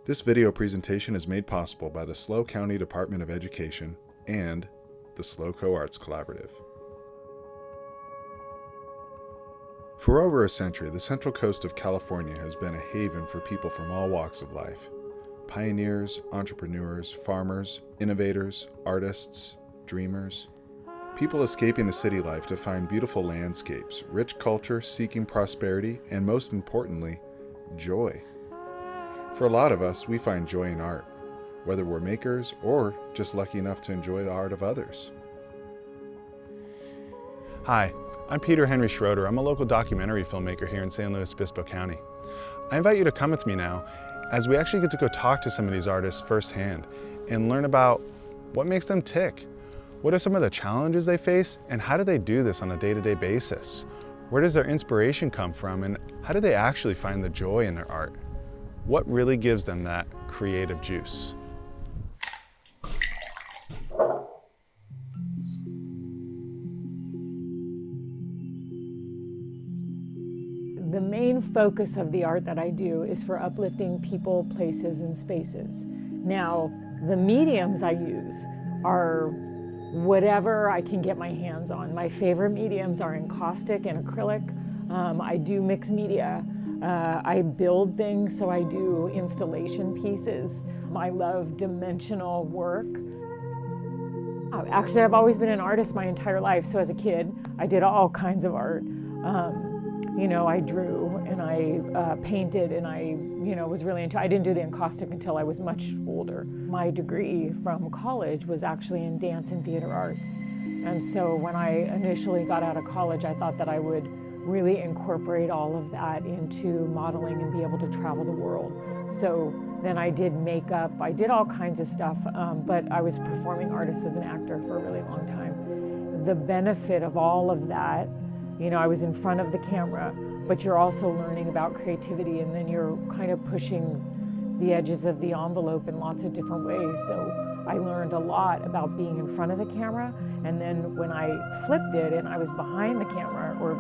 This video presentation is made possible by the SLO County Department of Education and the SLO Co-Arts Collaborative. For over a century, the Central Coast of California has been a haven for people from all walks of life. Pioneers, entrepreneurs, farmers, innovators, artists, dreamers. People escaping the city life to find beautiful landscapes, rich culture, seeking prosperity, and most importantly, joy. For a lot of us, we find joy in art, whether we're makers or just lucky enough to enjoy the art of others. Hi, I'm Peter Henry Schroeder. I'm a local documentary filmmaker here in San Luis Obispo County. I invite you to come with me now as we actually get to go talk to some of these artists firsthand and learn about what makes them tick. What are some of the challenges they face, and how do they do this on a day-to-day basis? Where does their inspiration come from, and how do they actually find the joy in their art? What really gives them that creative juice? The main focus of the art that I do is for uplifting people, places, and spaces. Now, the mediums I use are whatever I can get my hands on. My favorite mediums are encaustic and acrylic. I do mixed media. I build things, so I do installation pieces. I love dimensional work. Actually, I've always been an artist my entire life. So as a kid, I did all kinds of art. I drew and I painted and I, was really into, I didn't do the encaustic until I was much older. My degree from college was actually in dance and theater arts. And so when I initially got out of college, I thought that I would really incorporate all of that into modeling and be able to travel the world. So then I did makeup, I did all kinds of stuff, but I was a performing artist as an actor for a really long time. The benefit of all of that, I was in front of the camera, but you're also learning about creativity, and then you're kind of pushing the edges of the envelope in lots of different ways. So I learned a lot about being in front of the camera, and then when I flipped it and I was behind the camera, or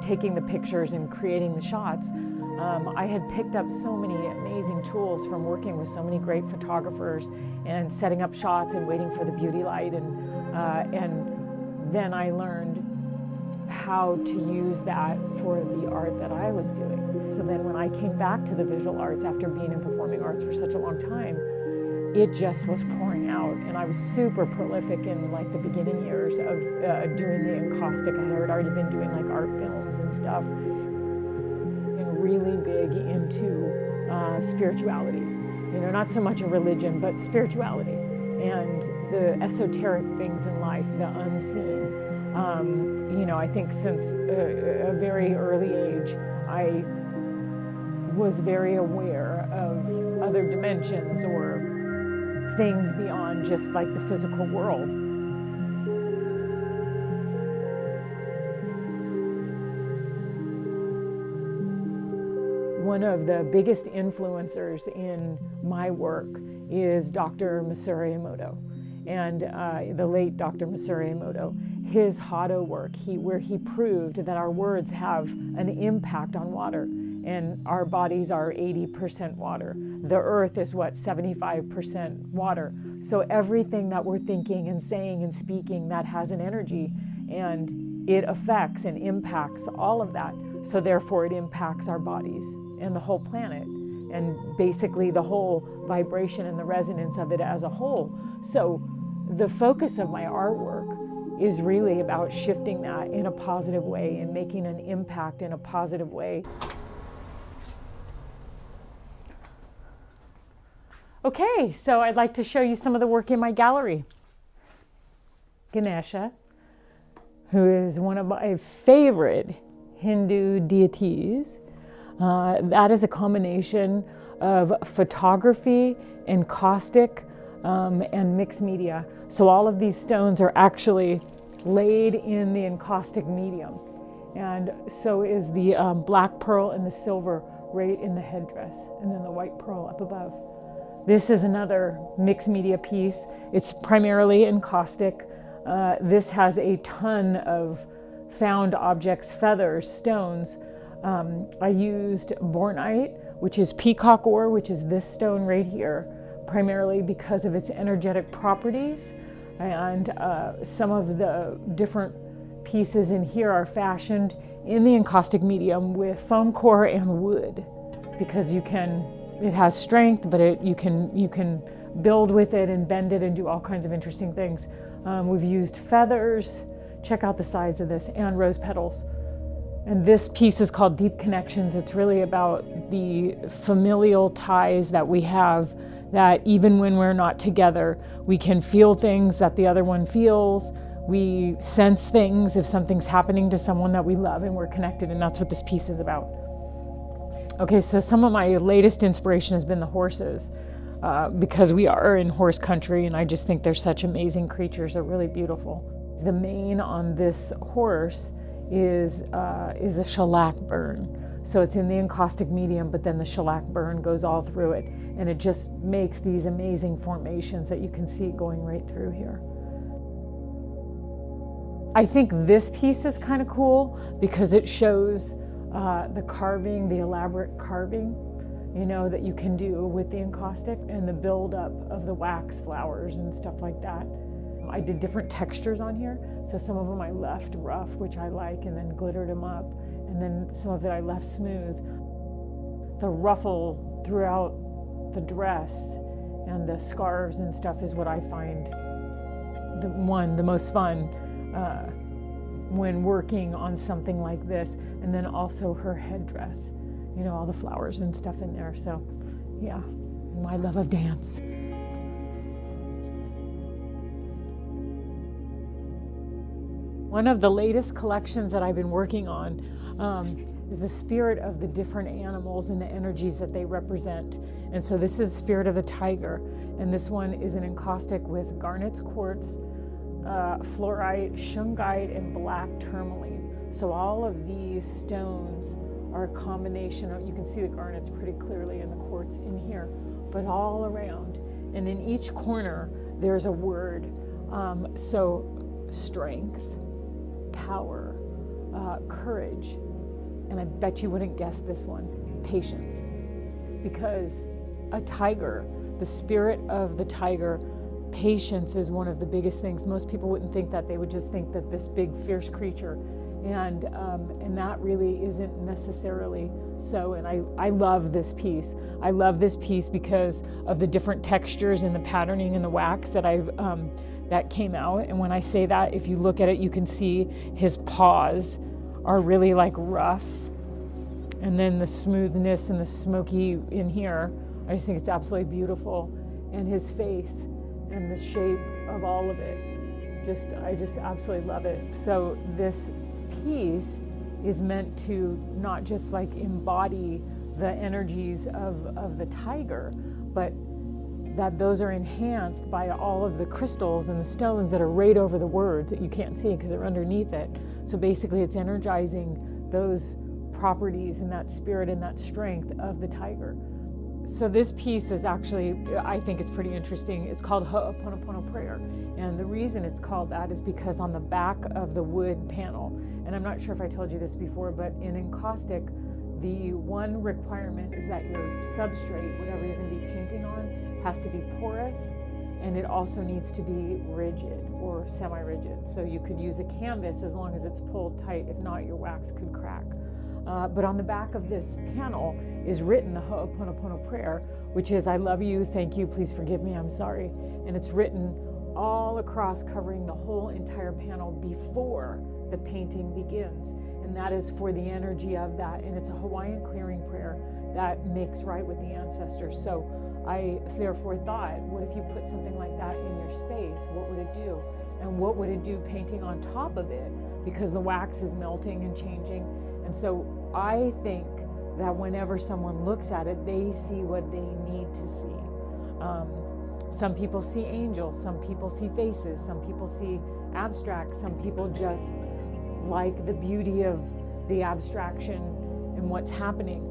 taking the pictures and creating the shots, I had picked up so many amazing tools from working with so many great photographers and setting up shots and waiting for the beauty light, and then I learned how to use that for the art that I was doing. So then when I came back to the visual arts after being in performing arts for such a long time, it just was pouring out, and I was super prolific in the beginning years of doing the encaustic. I had already been doing art films and stuff, and really big into spirituality. Not so much a religion, but spirituality and the esoteric things in life, the unseen. I think since a very early age, I was very aware of other dimensions or things beyond just the physical world. One of the biggest influencers in my work is Dr. Masaru Emoto, and the late Dr. Masaru Emoto. His Hado work, where he proved that our words have an impact on water, and our bodies are 80% water. The earth is 75% water. So everything that we're thinking and saying and speaking, that has an energy, and it affects and impacts all of that. So therefore it impacts our bodies and the whole planet, and basically the whole vibration and the resonance of it as a whole. So the focus of my artwork is really about shifting that in a positive way and making an impact in a positive way. Okay, so I'd like to show you some of the work in my gallery. Ganesha, who is one of my favorite Hindu deities. That is a combination of photography, encaustic, and mixed media. So all of these stones are actually laid in the encaustic medium. And so is the black pearl and the silver right in the headdress, and then the white pearl up above. This is another mixed media piece. It's primarily encaustic. This has a ton of found objects, feathers, stones. I used bornite, which is peacock ore, which is this stone right here, primarily because of its energetic properties. And some of the different pieces in here are fashioned in the encaustic medium with foam core and wood, because it has strength, but you can build with it and bend it and do all kinds of interesting things. We've used feathers, check out the sides of this, and rose petals. And this piece is called Deep Connections. It's really about the familial ties that we have, that even when we're not together, we can feel things that the other one feels. We sense things if something's happening to someone that we love, and we're connected, and that's what this piece is about. Okay, so some of my latest inspiration has been the horses, because we are in horse country, and I just think they're such amazing creatures. They're really beautiful. The mane on this horse is a shellac burn. So it's in the encaustic medium, but then the shellac burn goes all through it, and it just makes these amazing formations that you can see going right through here. I think this piece is kind of cool because it shows the carving, the elaborate carving, that you can do with the encaustic, and the buildup of the wax flowers and stuff like that. I did different textures on here. So some of them I left rough, which I like, and then glittered them up. And then some of it I left smooth. The ruffle throughout the dress and the scarves and stuff is what I find the most fun when working on something like this. And then also her headdress, all the flowers and stuff in there. So yeah, my love of dance. One of the latest collections that I've been working on is the spirit of the different animals and the energies that they represent. And so this is Spirit of the Tiger, and this one is an encaustic with garnets, quartz, fluorite, shungite, and black tourmaline. So all of these stones are a combination of, you can see the garnets pretty clearly and the quartz in here, but all around. And in each corner, there's a word. So strength, power, courage, and I bet you wouldn't guess this one, patience. Because a tiger, the spirit of the tiger, patience is one of the biggest things. Most people wouldn't think that. They would just think that this big fierce creature, and that really isn't necessarily so. And I love this piece. I love this piece because of the different textures and the patterning and the wax that that came out. And when I say that, if you look at it, you can see his paws are really like rough, and then the smoothness and the smoky in here. I just think it's absolutely beautiful. And his face and the shape of all of it, I just absolutely love it. So this piece is meant to not just like embody the energies of the tiger, but that those are enhanced by all of the crystals and the stones that are right over the words that you can't see because they're underneath it. So basically it's energizing those properties and that spirit and that strength of the tiger. So this piece is actually, I think it's pretty interesting. It's called Ho'oponopono Prayer. And the reason it's called that is because on the back of the wood panel, and I'm not sure if I told you this before, but in encaustic, the one requirement is that your substrate, whatever you're going to be painting on, has to be porous, and it also needs to be rigid or semi-rigid. So you could use a canvas as long as it's pulled tight. If not, your wax could crack. But on the back of this panel is written the Ho'oponopono Prayer, which is, I love you, thank you, please forgive me, I'm sorry. And it's written all across, covering the whole entire panel before the painting begins. And that is for the energy of that. And it's a Hawaiian clearing prayer that makes right with the ancestors. So I therefore thought, what if you put something like that in your space? What would it do? And what would it do painting on top of it? Because the wax is melting and changing. And so I think that whenever someone looks at it, they see what they need to see. Some people see angels, some people see faces, some people see abstract, some people just like the beauty of the abstraction and what's happening.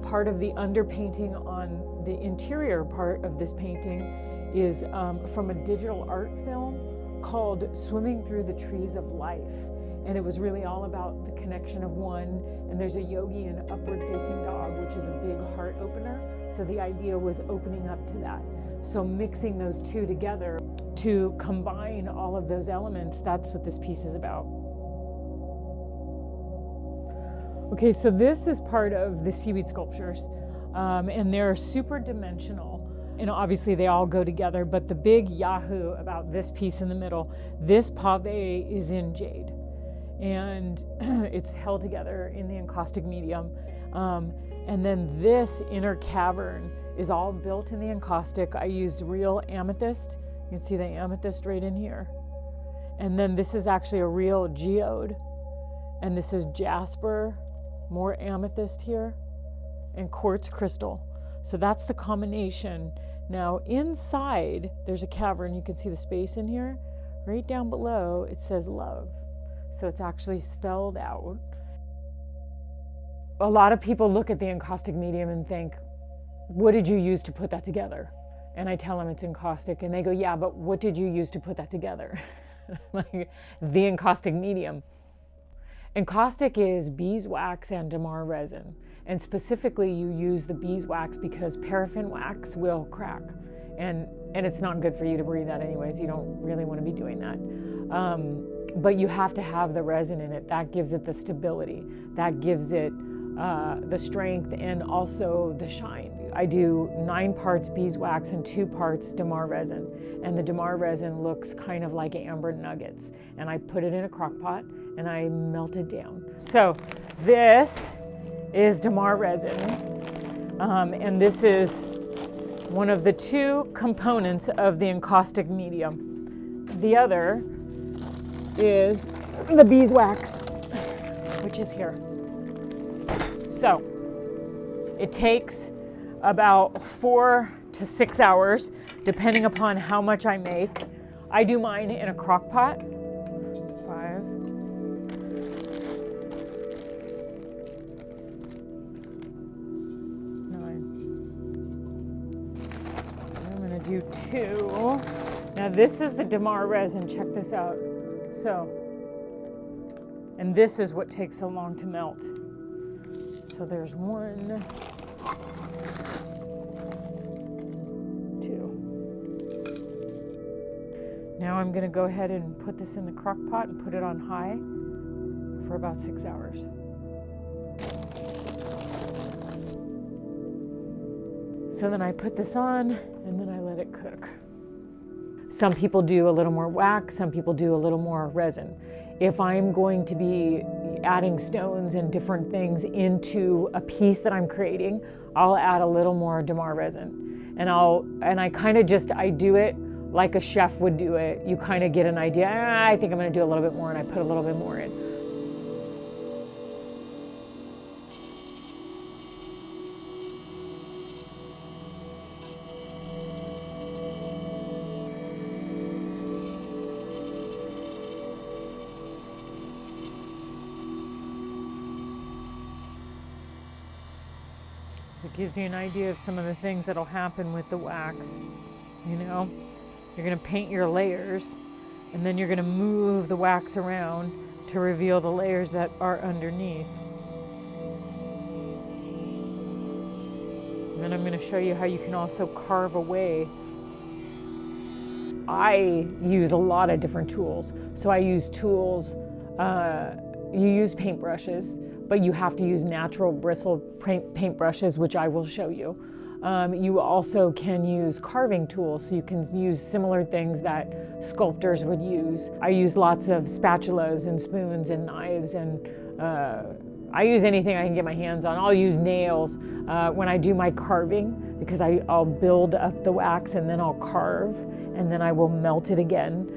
Part of the underpainting on the interior part of this painting is from a digital art film called Swimming Through the Trees of Life. And it was really all about the connection of one. And there's a yogi and upward facing dog, which is a big heart opener. So the idea was opening up to that. So mixing those two together to combine all of those elements, that's what this piece is about. Okay, so this is part of the seaweed sculptures, and they're super dimensional. And obviously they all go together, but the big yahoo about this piece in the middle, this pave is in jade. And it's held together in the encaustic medium. And then this inner cavern is all built in the encaustic. I used real amethyst. You can see the amethyst right in here. And then this is actually a real geode. And this is jasper, more amethyst here, and quartz crystal. So that's the combination. Now inside, there's a cavern. You can see the space in here. Right down below, it says love. So it's actually spelled out. A lot of people look at the encaustic medium and think, what did you use to put that together? And I tell them it's encaustic, and they go, yeah, but what did you use to put that together? Like, the encaustic medium. Encaustic is beeswax and damar resin. And specifically, you use the beeswax because paraffin wax will crack. And it's not good for you to breathe that anyways. You don't really want to be doing that. But you have to have the resin in it. That gives it the stability. That gives it the strength and also the shine. I do 9 parts beeswax and 2 parts damar resin. And the damar resin looks kind of like amber nuggets. And I put it in a crock pot and I melt it down. So this is damar resin. And this is one of the 2 components of the encaustic medium. The other is the beeswax, which is here. So it takes about 4 to 6 hours, depending upon how much I make. I do mine in a crock pot. 5. I'm gonna do 2. Now this is the damar resin, check this out. So, and this is what takes so long to melt. So there's 1, 2. Now I'm gonna go ahead and put this in the crock pot and put it on high for about 6 hours. So then I put this on and then I let it cook. Some people do a little more wax, some people do a little more resin. If I'm going to be adding stones and different things into a piece that I'm creating, I'll add a little more damar resin. And I kind of just, I do it like a chef would do it. You kind of get an idea, I think I'm gonna do a little bit more, and I put a little bit more in. It gives you an idea of some of the things that'll happen with the wax. You know, you're gonna paint your layers and then you're gonna move the wax around to reveal the layers that are underneath. And then I'm gonna show you how you can also carve away. I use a lot of different tools. So I use tools, you use paintbrushes, but you have to use natural bristle paintbrushes, which I will show you. You also can use carving tools, so you can use similar things that sculptors would use. I use lots of spatulas and spoons and knives, and I use anything I can get my hands on. I'll use nails when I do my carving, because I'll build up the wax and then I'll carve, and then I will melt it again.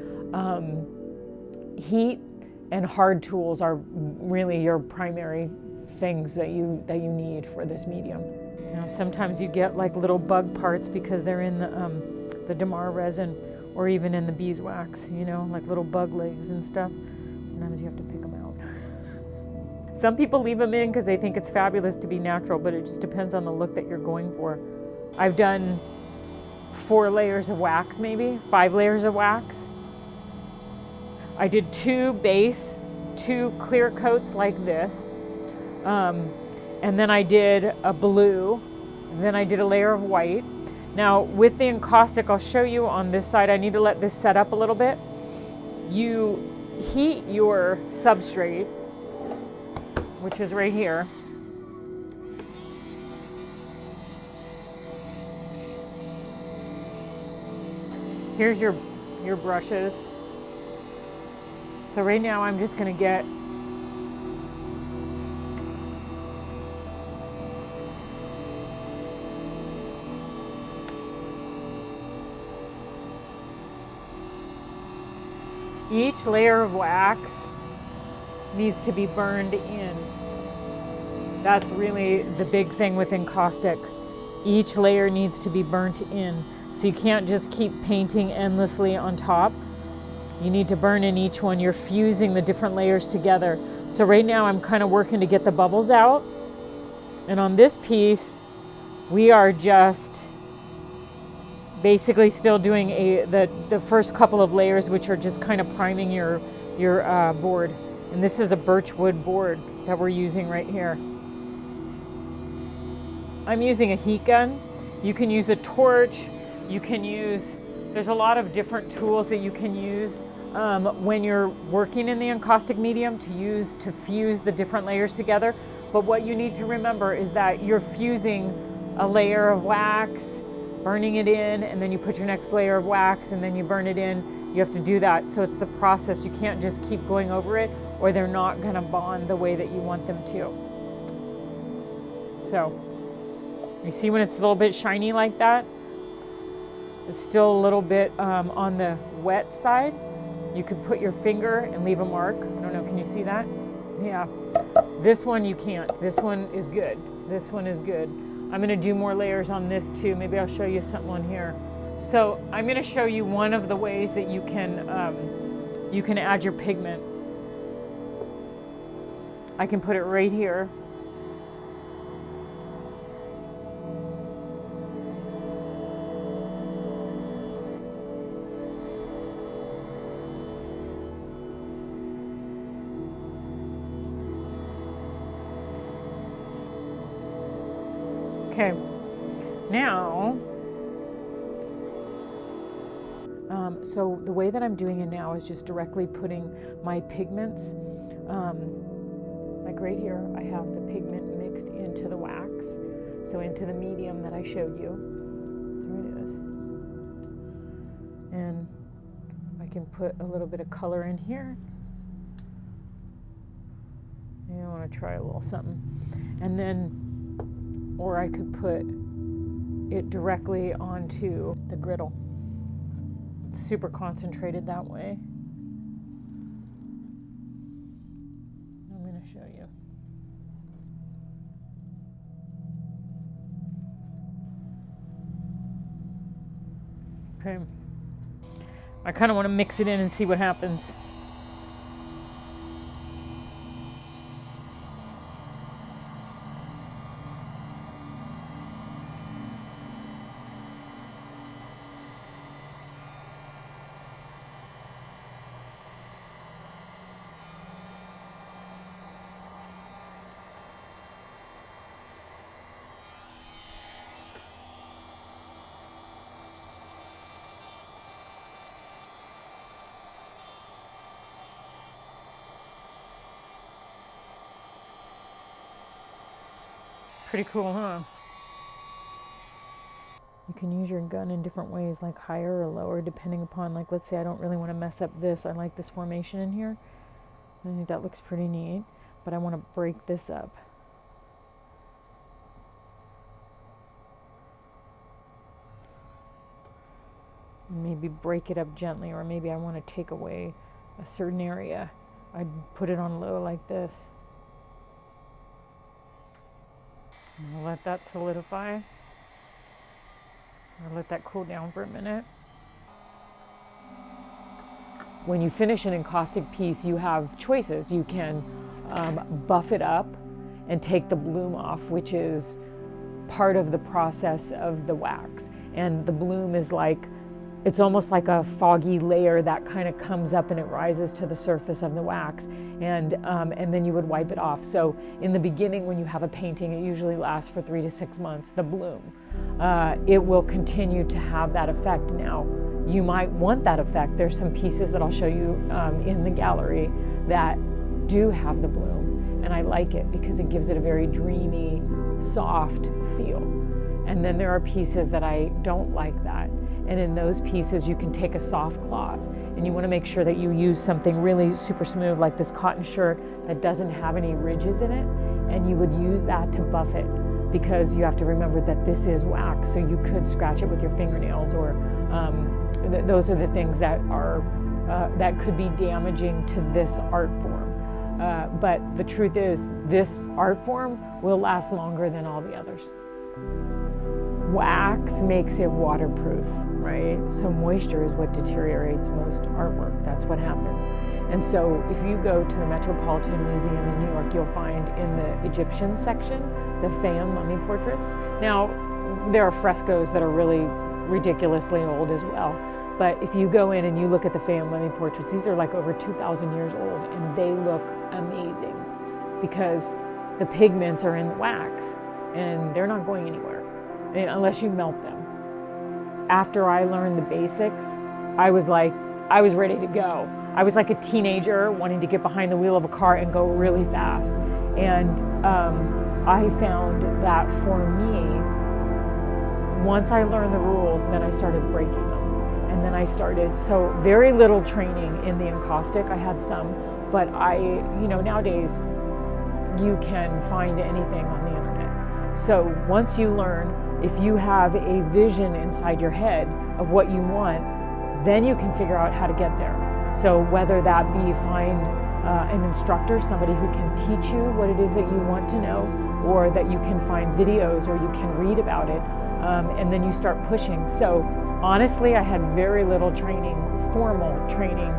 Heat and hard tools are really your primary things that you need for this medium. You know, sometimes you get like little bug parts because they're in the damar resin, or even in the beeswax, you know, like little bug legs and stuff. Sometimes you have to pick them out. Some people leave them in because they think it's fabulous to be natural, but it just depends on the look that you're going for. I've done 4 layers of wax, maybe 5 layers of wax. I did 2 base 2 clear coats like this, and then I did a blue, and then I did a layer of white. Now with the encaustic, I'll show you on this side, I need to let this set up a little bit. You heat your substrate, which is right here. Here's your brushes. So right now I'm just going to get each layer of wax needs to be burned in. That's really the big thing with encaustic. Each layer needs to be burnt in. So you can't just keep painting endlessly on top. You need to burn in each one. You're fusing the different layers together. So right now I'm kind of working to get the bubbles out. And on this piece, we are just basically still doing the first couple of layers, which are just kind of priming your board. And this is a birchwood board that we're using right here. I'm using a heat gun. You can use a torch. You can use, there's a lot of different tools that you can use when you're working in the encaustic medium to fuse the different layers together. But what you need to remember is that you're fusing a layer of wax, burning it in, and then you put your next layer of wax and then you burn it in. You have to do that. So it's the process. You can't just keep going over it or they're not gonna bond the way that you want them to. So you see when it's a little bit shiny like that? It's still a little bit on the wet side. You could put your finger and leave a mark. I don't know, can you see that? Yeah. This one you can't. This one is good. This one is good. I'm gonna do more layers on this too. Maybe I'll show you something on here. So I'm gonna show you one of the ways that you can add your pigment. I can put it right here. Okay, now, so the way that I'm doing it now is just directly putting my pigments, like right here, I have the pigment mixed into the wax, so into the medium that I showed you. There it is. And I can put a little bit of color in here. Maybe I want to try a little something. And then or I could put it directly onto the griddle. It's super concentrated that way. I'm going to show you. Okay. I kind of want to mix it in and see what happens. Pretty cool, huh? You can use your gun in different ways, like higher or lower, depending upon, like, let's say I don't really want to mess up this. I like this formation in here. I think that looks pretty neat, but I want to break this up. And maybe break it up gently, or maybe I want to take away a certain area. I'd put it on low like this. I'll let that solidify. I'll let that cool down for a minute. When you finish an encaustic piece, you have choices. You can buff it up and take the bloom off, which is part of the process of the wax. And the bloom is like, it's almost like a foggy layer that kind of comes up and it rises to the surface of the wax, and then you would wipe it off. So in the beginning, when you have a painting, it usually lasts for 3 to 6 months, the bloom. It will continue to have that effect. Now, you might want that effect. There's some pieces that I'll show you in the gallery that do have the bloom, and I like it because it gives it a very dreamy, soft feel. And then there are pieces that I don't like that. And in those pieces, you can take a soft cloth, and you want to make sure that you use something really super smooth, like this cotton shirt that doesn't have any ridges in it, and you would use that to buff it, because you have to remember that this is wax, so you could scratch it with your fingernails, or those are the things that are that could be damaging to this art form. But the truth is, this art form will last longer than all the others. Wax makes it waterproof, right? So moisture is what deteriorates most artwork. That's what happens. And so if you go to the Metropolitan Museum in New York, you'll find in the Egyptian section the Fayum mummy portraits. Now, there are frescoes that are really ridiculously old as well. But if you go in and you look at the Fayum mummy portraits, these are like over 2,000 years old, and they look amazing because the pigments are in the wax and they're not going anywhere unless you melt them. After I learned the basics, I was ready to go. I was like a teenager wanting to get behind the wheel of a car and go really fast. And I found that for me, once I learned the rules, then I started breaking them. And then I started, so very little training in the encaustic. I had some, but nowadays you can find anything on the internet. So once you learn, if you have a vision inside your head of what you want, then you can figure out how to get there. So whether that be find an instructor, somebody who can teach you what it is that you want to know, or that you can find videos or you can read about it, and then you start pushing. So honestly, I had very little training, formal training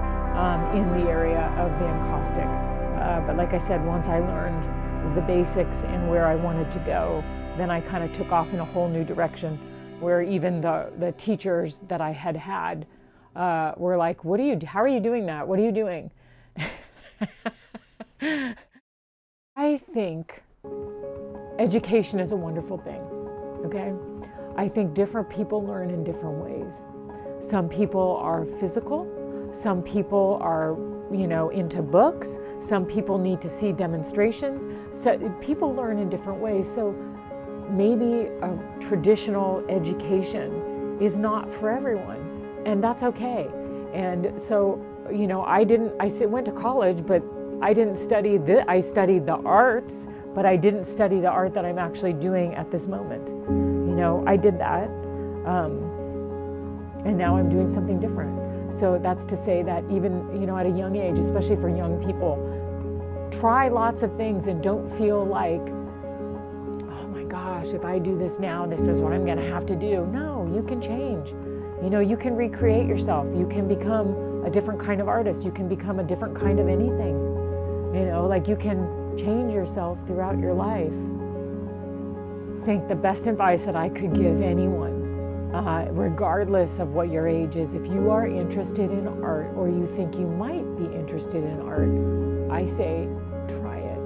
in the area of the encaustic. But like I said, once I learned the basics and where I wanted to go, then I kind of took off in a whole new direction, where even the teachers that I had were like, how are you doing that? What are you doing? I think education is a wonderful thing, okay? I think different people learn in different ways. Some people are physical, some people are, into books, some people need to see demonstrations. So people learn in different ways. So maybe a traditional education is not for everyone, and that's okay. And so, I went to college, but I didn't study I studied the arts, but I didn't study the art that I'm actually doing at this moment. I did that, and now I'm doing something different. So that's to say that even, at a young age, especially for young people, try lots of things and don't feel like, oh my gosh, if I do this now, this is what I'm gonna have to do. No, you can change. You can recreate yourself. You can become a different kind of artist. You can become a different kind of anything. You can change yourself throughout your life. I think the best advice that I could give anyone, regardless of what your age is, if you are interested in art or you think you might be interested in art, I say try it.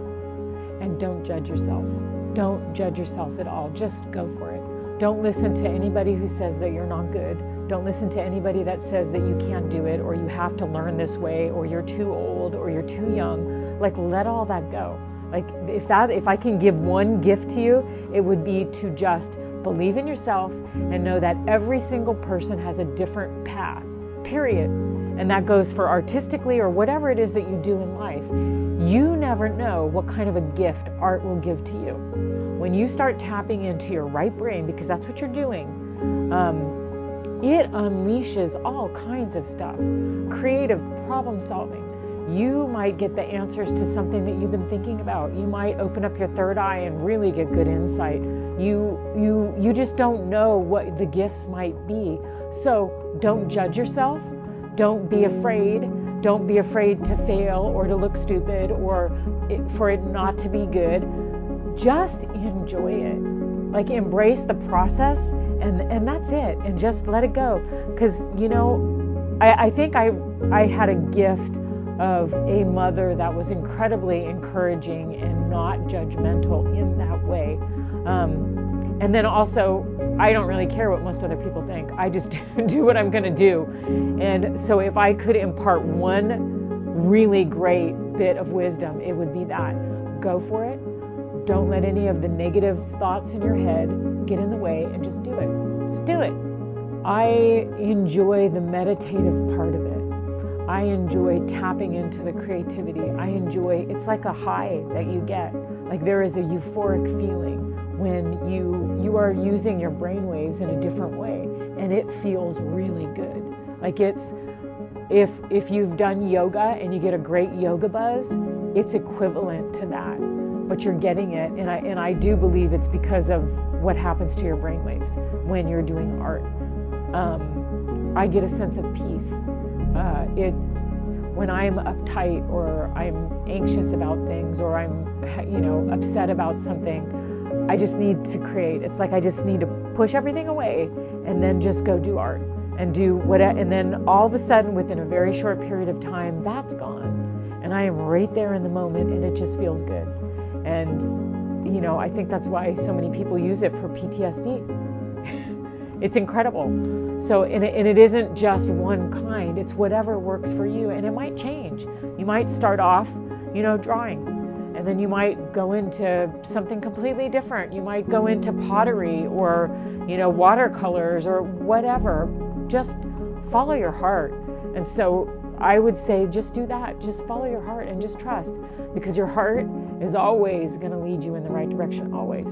And don't judge yourself. Don't judge yourself at all. Just go for it. Don't listen to anybody who says that you're not good. Don't listen to anybody that says that you can't do it, or you have to learn this way, or you're too old, or you're too young. Let all that go. If I can give one gift to you, it would be to just believe in yourself and know that every single person has a different path, period. And that goes for artistically or whatever it is that you do in life. You never know what kind of a gift art will give to you. When you start tapping into your right brain, because that's what you're doing, it unleashes all kinds of stuff. Creative problem solving. You might get the answers to something that you've been thinking about. You might open up your third eye and really get good insight. You just don't know what the gifts might be. So don't judge yourself. Don't be afraid. Don't be afraid to fail or to look stupid or for it not to be good. Just enjoy it. Embrace the process and that's it, and just let it go. Because, you know, I think I had a gift of a mother that was incredibly encouraging and not judgmental in that way. And then also, I don't really care what most other people think. I just do what I'm going to do. And so if I could impart one really great bit of wisdom, it would be that. Go for it. Don't let any of the negative thoughts in your head get in the way, and just do it. Just do it. I enjoy the meditative part of it. I enjoy tapping into the creativity. It's like a high that you get. Like there is a euphoric feeling when you are using your brainwaves in a different way, and it feels really good. Like if you've done yoga and you get a great yoga buzz, it's equivalent to that, but you're getting it, and I do believe it's because of what happens to your brainwaves when you're doing art. I get a sense of peace. When I'm uptight or I'm anxious about things or I'm, upset about something, I just need to create. It's like I just need to push everything away and then just go do art and do whatever. And then all of a sudden, within a very short period of time, that's gone. And I am right there in the moment, and it just feels good. And, I think that's why so many people use it for PTSD. It's incredible. So, and it isn't just one kind, it's whatever works for you, and it might change. You might start off, drawing, and then you might go into something completely different. You might go into pottery or, watercolors or whatever. Just follow your heart. And so I would say just do that. Just follow your heart and just trust, because your heart is always going to lead you in the right direction, always.